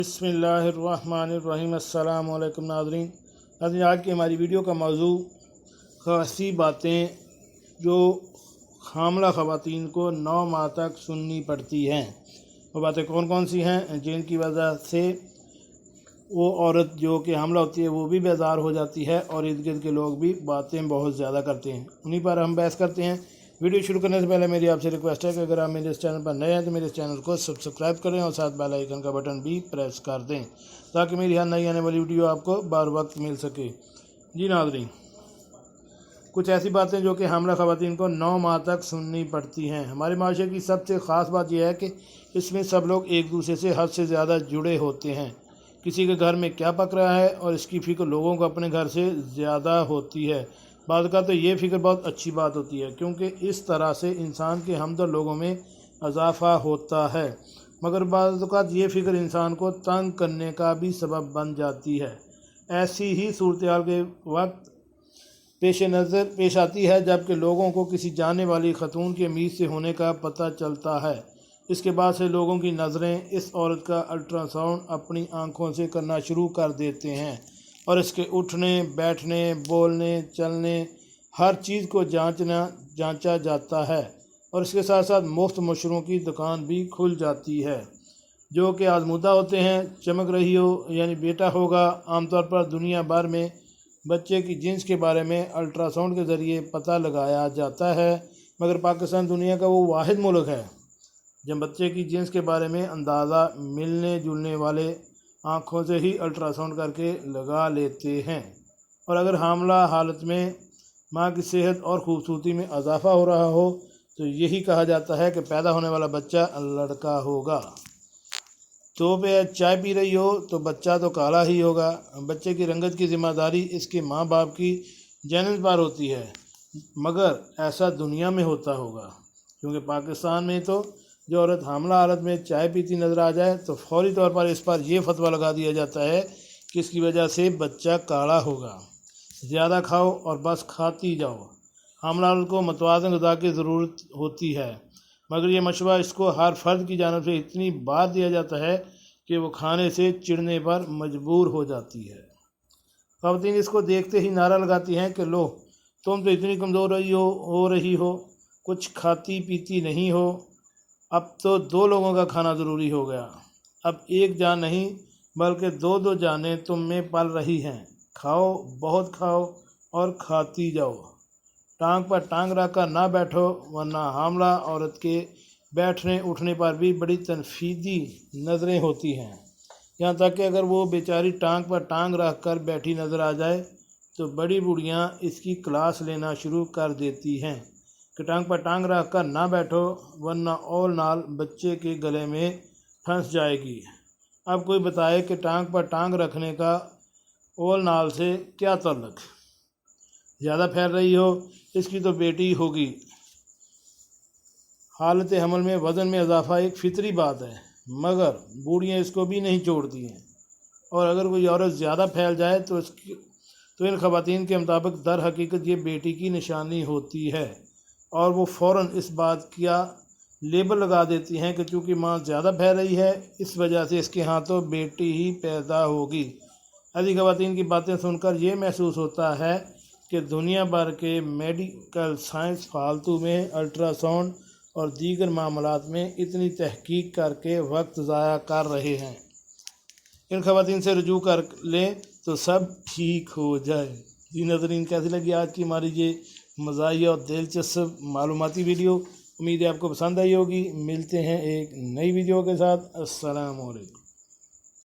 बिस्मिल्लाहिर्रहमानिर्रहीम। अस्सलाम वालेकुम नाज़रीन। आज की हमारी वीडियो का मौजू खासी बातें जो हामला ख़वातीन को 9 माह तक सुननी पड़ती हैं। वो बातें कौन कौन सी हैं जिनकी वजह से वो औरत जो कि हामला होती है वो भी बेजार हो जाती है और इर्द गिर्द के लोग भी बातें बहुत ज़्यादा करते हैं। उन्हीं पर हम बहस करते हैं। वीडियो शुरू करने से पहले मेरी आपसे रिक्वेस्ट है कि अगर आप मेरे इस चैनल पर नए हैं तो मेरे इस चैनल को सब्सक्राइब करें और साथ बेल आइकन का बटन भी प्रेस कर दें ताकि मेरी हर नई आने वाली वीडियो आपको बार वक्त मिल सके। जी नाज़रीन, कुछ ऐसी बातें जो कि हामला ख़वातीन को 9 माह तक सुननी पड़ती हैं। हमारे माशरे की सबसे ख़ास बात यह है कि इसमें सब लोग एक दूसरे से हद से ज़्यादा जुड़े होते हैं। किसी के घर में क्या पक रहा है और इसकी फ़िक्र लोगों को अपने घर से ज़्यादा होती है। बाद का तो ये फ़िक्र बहुत अच्छी बात होती है क्योंकि इस तरह से इंसान के हमदर्द लोगों में इजाफ़ा होता है, मगर बाद का ये फ़िक्र इंसान को तंग करने का भी सबब बन जाती है। ऐसी ही सूरत हाल के वक्त पेश आती है जबकि लोगों को किसी जाने वाली खतून के मीत से होने का पता चलता है। इसके बाद से लोगों की नज़रें इस औरत का अल्ट्रासाउंड अपनी आँखों से करना शुरू कर देते हैं और इसके उठने, बैठने, बोलने, चलने हर चीज़ को जांचा जाता है और इसके साथ साथ मुफ्त मशरूम की दुकान भी खुल जाती है जो कि आजमूदा होते हैं। चमक रही हो यानी बेटा होगा। आमतौर पर दुनिया भर में बच्चे की जिन्स के बारे में अल्ट्रासाउंड के ज़रिए पता लगाया जाता है, मगर पाकिस्तान दुनिया का वो वाहिद मुल्क है जब बच्चे की जिन्स के बारे में अंदाज़ा मिलने जुलने वाले आँखों से ही अल्ट्रासाउंड करके लगा लेते हैं। और अगर हामला हालत में माँ की सेहत और खूबसूरती में इजाफ़ा हो रहा हो तो यही कहा जाता है कि पैदा होने वाला बच्चा लड़का होगा। तो पे चाय पी रही हो तो बच्चा तो काला ही होगा। बच्चे की रंगत की ज़िम्मेदारी इसके माँ बाप की जेनेटिक्स पर होती है, मगर ऐसा दुनिया में होता होगा क्योंकि पाकिस्तान में तो जो औरत हामला हालत में चाय पीती नज़र आ जाए तो फौरी तौर पर इस पर यह फतवा लगा दिया जाता है कि इसकी वजह से बच्चा काला होगा। ज़्यादा खाओ और बस खाती जाओ। हामला हालत को मतवाज़न ग़िज़ा की ज़रूरत होती है, मगर यह मशवरा इसको हर फर्द की जानिब से इतनी बार दिया जाता है कि वो खाने से चिढ़ने पर मजबूर हो जाती है। ख़वातीन इसको देखते ही नारा लगाती हैं कि लो, तुम तो इतनी कमज़ोर हो रही हो, कुछ खाती पीती नहीं हो। अब तो 2 लोगों का खाना ज़रूरी हो गया। अब एक जान नहीं बल्कि 2 जानें तुम में पल रही हैं। खाओ, बहुत खाओ और खाती जाओ। टांग पर टांग रख कर ना बैठो, वरना हामला औरत के बैठने उठने पर भी बड़ी तनफीदी नज़रें होती हैं। यहाँ तक कि अगर वो बेचारी टांग पर टांग रख कर बैठी नज़र आ जाए तो बड़ी बूढ़ियाँ इसकी क्लास लेना शुरू कर देती हैं कि टांग पर टांग रख कर ना बैठो वरना और नाल बच्चे के गले में फंस जाएगी। अब कोई बताए कि टांग पर टांग रखने का ओल नाल से क्या ताल्लुक। ज़्यादा फैल रही हो, इसकी तो बेटी होगी। हालत हमल में वज़न में इजाफ़ा एक फितरी बात है, मगर बूढ़ियाँ इसको भी नहीं छोड़ती हैं। और अगर कोई औरत ज़्यादा फैल जाए तो इन ख़वातीन के मुताबिक दर हकीकत ये बेटी की निशानी होती है और वो फ़ौरन इस बात का लेबल लगा देती हैं कि चूँकि माँ ज़्यादा फैल रही है इस वजह से इसके हाथों बेटी ही पैदा होगी। ऐसी ख़वातीन की बातें सुनकर ये महसूस होता है कि दुनिया भर के मेडिकल साइंस फालतू में अल्ट्रासाउंड और दीगर मामलात में इतनी तहकीक करके वक्त ज़ाया कर रहे हैं। इन ख़वातीन से रुजू कर लें तो सब ठीक हो जाए। जी नाज़रीन, कैसी लगी आज की हमारी ये मज़ाहिया और दिलचस्प मालूमाती वीडियो। उम्मीद है आपको पसंद आई होगी। मिलते हैं एक नई वीडियो के साथ। अस्सलाम वालेकुम।